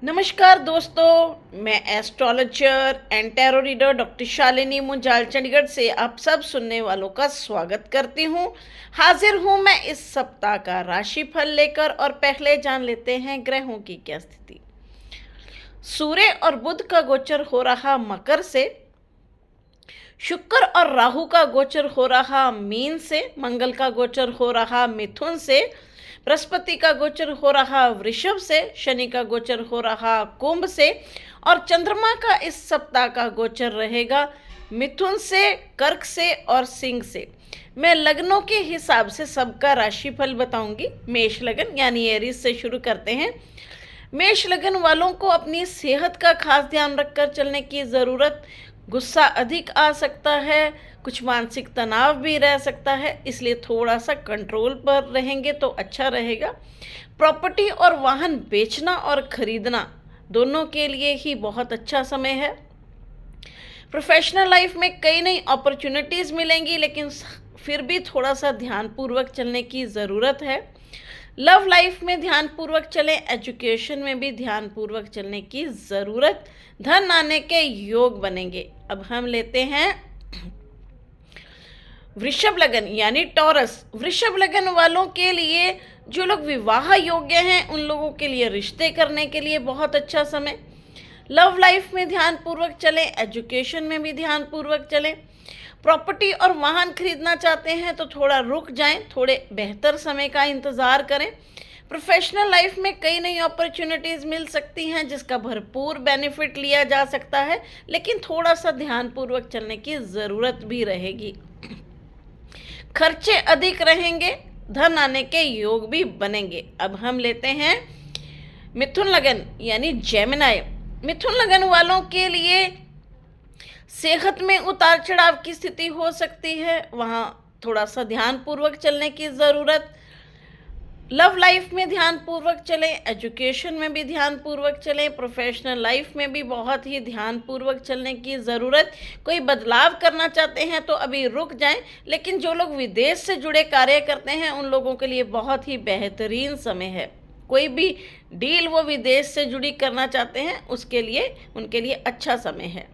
नमस्कार दोस्तों, मैं astrologer and tarot reader doctor Shalini Munjal Chandigarh से आप सब सुनने वालों का स्वागत करती हूँ। हाजिर हूँ मैं इस सप्ताह का राशिफल लेकर और पहले जान लेते हैं ग्रहों की क्या स्थिति। सूर्य और बुध का गोचर हो रहा मकर से, शुक्र और राहु का गोचर हो रहा मीन से, मंगल का गोचर हो रहा मिथुन से, बृहस्पति का गोचर हो रहा वृषभ से, शनि का गोचर हो रहा कुंभ से और चंद्रमा का इस सप्ताह का गोचर रहेगा मिथुन से, कर्क से और सिंह से। मैं लग्नों के हिसाब से सबका राशिफल बताऊंगी। मेष लगन यानी एरीज से शुरू करते हैं। मेष लगन वालों को अपनी सेहत का खास ध्यान रखकर चलने की ज़रूरत। गुस्सा अधिक आ सकता है, कुछ मानसिक तनाव भी रह सकता है, इसलिए थोड़ा सा कंट्रोल पर रहेंगे तो अच्छा रहेगा। प्रॉपर्टी और वाहन बेचना और खरीदना दोनों के लिए ही बहुत अच्छा समय है। प्रोफेशनल लाइफ में कई नई अपॉर्चुनिटीज़ मिलेंगी, लेकिन फिर भी थोड़ा सा ध्यानपूर्वक चलने की ज़रूरत है। लव लाइफ में ध्यानपूर्वक चलें, एजुकेशन में भी ध्यानपूर्वक चलने की ज़रूरत। धन आने के योग बनेंगे। अब हम लेते हैं वृषभ लगन यानी टॉरस। वृषभ लगन वालों के लिए, जो लोग विवाह योग्य हैं उन लोगों के लिए रिश्ते करने के लिए बहुत अच्छा समय। लव लाइफ में ध्यानपूर्वक चलें, एजुकेशन में भी ध्यानपूर्वक चलें। प्रॉपर्टी और वाहन खरीदना चाहते हैं तो थोड़ा रुक जाएं, थोड़े बेहतर समय का इंतज़ार करें। प्रोफेशनल लाइफ में कई नई अपॉर्चुनिटीज़ मिल सकती हैं जिसका भरपूर बेनिफिट लिया जा सकता है, लेकिन थोड़ा सा ध्यानपूर्वक चलने की ज़रूरत भी रहेगी। खर्चे अधिक रहेंगे, धन आने के योग भी बनेंगे। अब हम लेते हैं मिथुन लगन यानी जेमिनाई। मिथुन लगन वालों के लिए सेहत में उतार चढ़ाव की स्थिति हो सकती है, वहाँ थोड़ा सा ध्यानपूर्वक चलने की ज़रूरत। लव लाइफ में ध्यानपूर्वक चलें, एजुकेशन में भी ध्यानपूर्वक चलें, प्रोफेशनल लाइफ में भी बहुत ही ध्यानपूर्वक चलने की ज़रूरत। कोई बदलाव करना चाहते हैं तो अभी रुक जाएं, लेकिन जो लोग विदेश से जुड़े कार्य करते हैं उन लोगों के लिए बहुत ही बेहतरीन समय है। कोई भी डील वो विदेश से जुड़ी करना चाहते हैं उसके लिए, उनके लिए अच्छा समय है।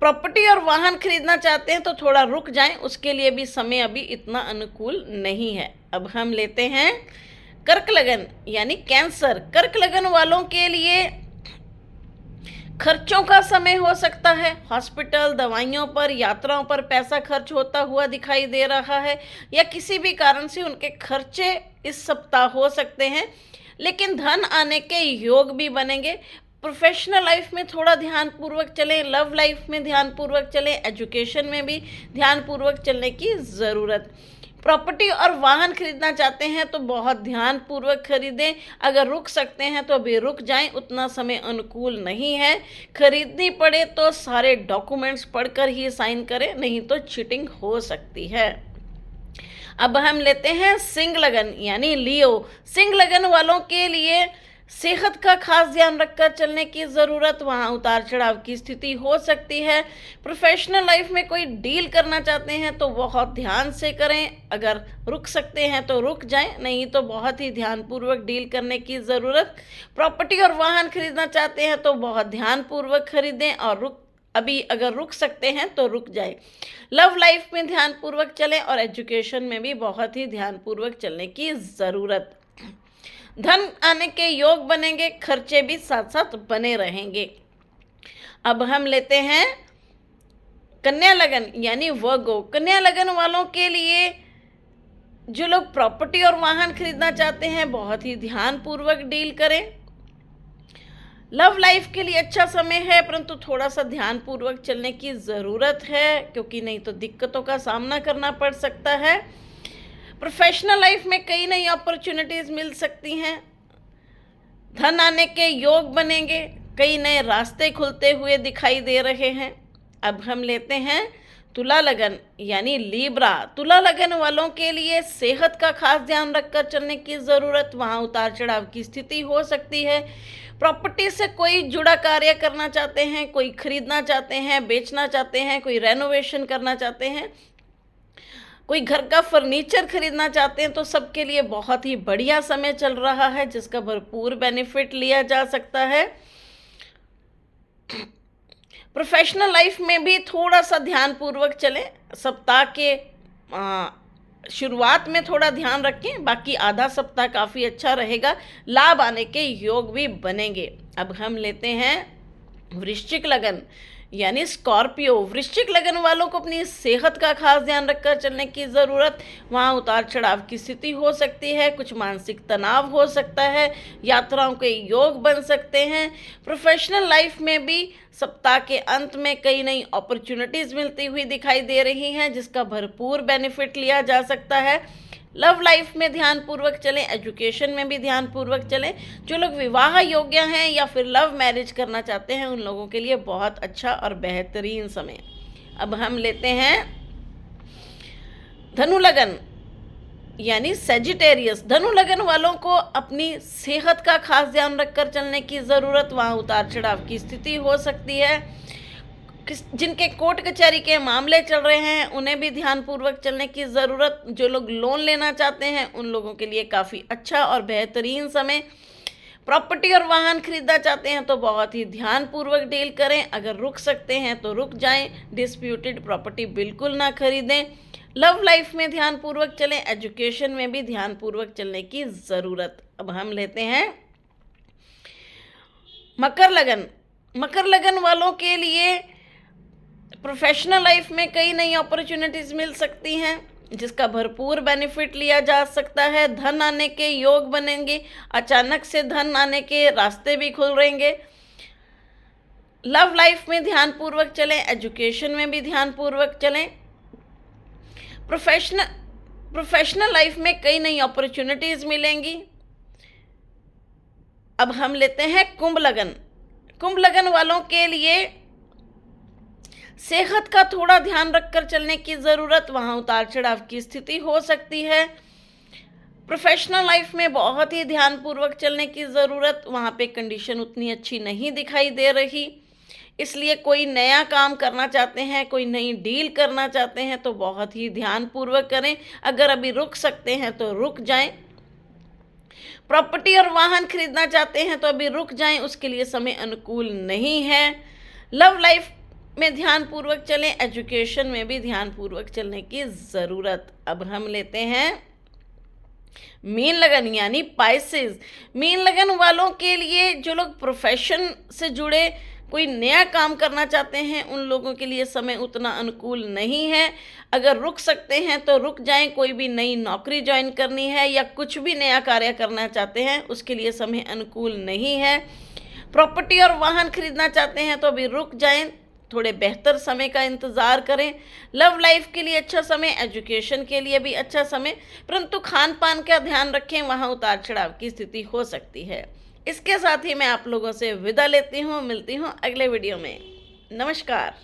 प्रॉपर्टी और वाहन खरीदना चाहते हैं तो थोड़ा रुक जाएं, उसके लिए भी समय अभी इतना अनुकूल नहीं है। अब हम लेते हैं कर्क लगन यानी कैंसर। कर्क लगन वालों के लिए खर्चों का समय हो सकता है। हॉस्पिटल, दवाइयों पर, यात्राओं पर पैसा खर्च होता हुआ दिखाई दे रहा है, या किसी भी कारण से उनके खर्चे इस सप्ताह हो सकते हैं, लेकिन धन आने के योग भी बनेंगे। प्रोफेशनल लाइफ में थोड़ा ध्यानपूर्वक चलें, लव लाइफ में ध्यानपूर्वक चलें, एजुकेशन में भी ध्यानपूर्वक चलने की ज़रूरत। प्रॉपर्टी और वाहन खरीदना चाहते हैं तो बहुत ध्यानपूर्वक खरीदें। अगर रुक सकते हैं तो अभी रुक जाएं, उतना समय अनुकूल नहीं है। खरीदनी पड़े तो सारे डॉक्यूमेंट्स पढ़कर ही साइन करें, नहीं तो चीटिंग हो सकती है। अब हम लेते हैं सिंह लगन यानी लियो। सिंह लगन वालों के लिए सेहत का खास ध्यान रखकर चलने की ज़रूरत, वहाँ उतार चढ़ाव की स्थिति हो सकती है। प्रोफेशनल लाइफ में कोई डील करना चाहते हैं तो बहुत ध्यान से करें, अगर रुक सकते हैं तो रुक जाएं, नहीं तो बहुत ही ध्यानपूर्वक डील करने की ज़रूरत। प्रॉपर्टी और वाहन खरीदना चाहते हैं तो बहुत ध्यानपूर्वक खरीदें, और अभी अगर रुक सकते हैं तो रुक जाए। लव लाइफ में ध्यानपूर्वक चलें और एजुकेशन में भी बहुत ही ध्यानपूर्वक चलने की ज़रूरत। धन आने के योग बनेंगे, खर्चे भी साथ साथ बने रहेंगे। अब हम लेते हैं कन्या लगन यानी वर्गो। कन्या लगन वालों के लिए, जो लोग प्रॉपर्टी और वाहन खरीदना चाहते हैं, बहुत ही ध्यानपूर्वक डील करें। लव लाइफ के लिए अच्छा समय है, परंतु थोड़ा सा ध्यानपूर्वक चलने की ज़रूरत है, क्योंकि नहीं तो दिक्कतों का सामना करना पड़ सकता है। प्रोफेशनल लाइफ में कई नई अपॉर्चुनिटीज़ मिल सकती हैं, धन आने के योग बनेंगे, कई नए रास्ते खुलते हुए दिखाई दे रहे हैं। अब हम लेते हैं तुला लगन यानी लीब्रा। तुला लगन वालों के लिए सेहत का खास ध्यान रखकर चलने की ज़रूरत, वहाँ उतार चढ़ाव की स्थिति हो सकती है। प्रॉपर्टी से कोई जुड़ा कार्य करना चाहते हैं, कोई खरीदना चाहते हैं, बेचना चाहते हैं, कोई रेनोवेशन करना चाहते हैं, कोई घर का फर्नीचर खरीदना चाहते हैं तो सबके लिए बहुत ही बढ़िया समय चल रहा है, जिसका भरपूर बेनिफिट लिया जा सकता है। प्रोफेशनल लाइफ में भी थोड़ा सा ध्यानपूर्वक चलें। सप्ताह के शुरुआत में थोड़ा ध्यान रखें, बाकी आधा सप्ताह काफ़ी अच्छा रहेगा, लाभ आने के योग भी बनेंगे। अब हम लेते हैं वृश्चिक लगन यानी स्कॉर्पियो। वृश्चिक लगन वालों को अपनी सेहत का खास ध्यान रखकर चलने की ज़रूरत। वहाँ उतार चढ़ाव की स्थिति हो सकती है, कुछ मानसिक तनाव हो सकता है, यात्राओं के योग बन सकते हैं। प्रोफेशनल लाइफ में भी सप्ताह के अंत में कई नई अपॉर्चुनिटीज़ मिलती हुई दिखाई दे रही हैं, जिसका भरपूर बेनिफिट लिया जा सकता है। लव लाइफ में ध्यानपूर्वक चलें, एजुकेशन में भी ध्यानपूर्वक चलें। जो लोग विवाह योग्य हैं या फिर लव मैरिज करना चाहते हैं, उन लोगों के लिए बहुत अच्छा और बेहतरीन समय। अब हम लेते हैं धनु लगन यानी सेजिटेरियस। धनु लगन वालों को अपनी सेहत का खास ध्यान रखकर चलने की ज़रूरत। वहाँ उतार चढ़ाव की स्थिति हो सकती है। जिनके कोर्ट कचहरी के मामले चल रहे हैं, उन्हें भी ध्यानपूर्वक चलने की ज़रूरत। जो लोग लोन लेना चाहते हैं, उन लोगों के लिए काफ़ी अच्छा और बेहतरीन समय। प्रॉपर्टी और वाहन खरीदना चाहते हैं तो बहुत ही ध्यानपूर्वक डील करें। अगर रुक सकते हैं तो रुक जाएं, डिस्प्यूटेड प्रॉपर्टी बिल्कुल ना खरीदें। लव लाइफ में ध्यानपूर्वक चलें, एजुकेशन में भी ध्यानपूर्वक चलने की ज़रूरत। अब हम लेते हैं मकर लगन। मकर लगन वालों के लिए प्रोफेशनल लाइफ में कई नई अपॉर्चुनिटीज़ मिल सकती हैं, जिसका भरपूर बेनिफिट लिया जा सकता है। धन आने के योग बनेंगे, अचानक से धन आने के रास्ते भी खुल रहेंगे। लव लाइफ में ध्यानपूर्वक चलें, एजुकेशन में भी ध्यानपूर्वक चलें। प्रोफेशनल लाइफ में कई नई अपॉर्चुनिटीज़ मिलेंगी। अब हम लेते हैं कुंभ लगन। कुंभ लगन वालों के लिए सेहत का थोड़ा ध्यान रखकर चलने की ज़रूरत। वहाँ उतार चढ़ाव की स्थिति हो सकती है। प्रोफेशनल लाइफ में बहुत ही ध्यानपूर्वक चलने की ज़रूरत। वहाँ पे कंडीशन उतनी अच्छी नहीं दिखाई दे रही, इसलिए कोई नया काम करना चाहते हैं, कोई नई डील करना चाहते हैं तो बहुत ही ध्यानपूर्वक करें। अगर अभी रुक सकते हैं तो रुक जाएं। प्रॉपर्टी और वाहन खरीदना चाहते हैं तो अभी रुक जाएं, उसके लिए समय अनुकूल नहीं है। लव लाइफ में ध्यानपूर्वक चलें, एजुकेशन में भी ध्यानपूर्वक चलने की ज़रूरत। अब हम लेते हैं मीन लगन यानी पाइसेस। मीन लगन वालों के लिए जो लोग प्रोफेशन से जुड़े कोई नया काम करना चाहते हैं, उन लोगों के लिए समय उतना अनुकूल नहीं है। अगर रुक सकते हैं तो रुक जाएं। कोई भी नई नौकरी ज्वाइन करनी है या कुछ भी नया कार्य करना चाहते हैं, उसके लिए समय अनुकूल नहीं है। प्रॉपर्टी और वाहन खरीदना चाहते हैं तो अभी रुक जाएं, थोड़े बेहतर समय का इंतज़ार करें। लव लाइफ के लिए अच्छा समय, एजुकेशन के लिए भी अच्छा समय, परंतु खान पान का ध्यान रखें, वहाँ उतार चढ़ाव की स्थिति हो सकती है। इसके साथ ही मैं आप लोगों से विदा लेती हूँ, मिलती हूँ अगले वीडियो में। नमस्कार।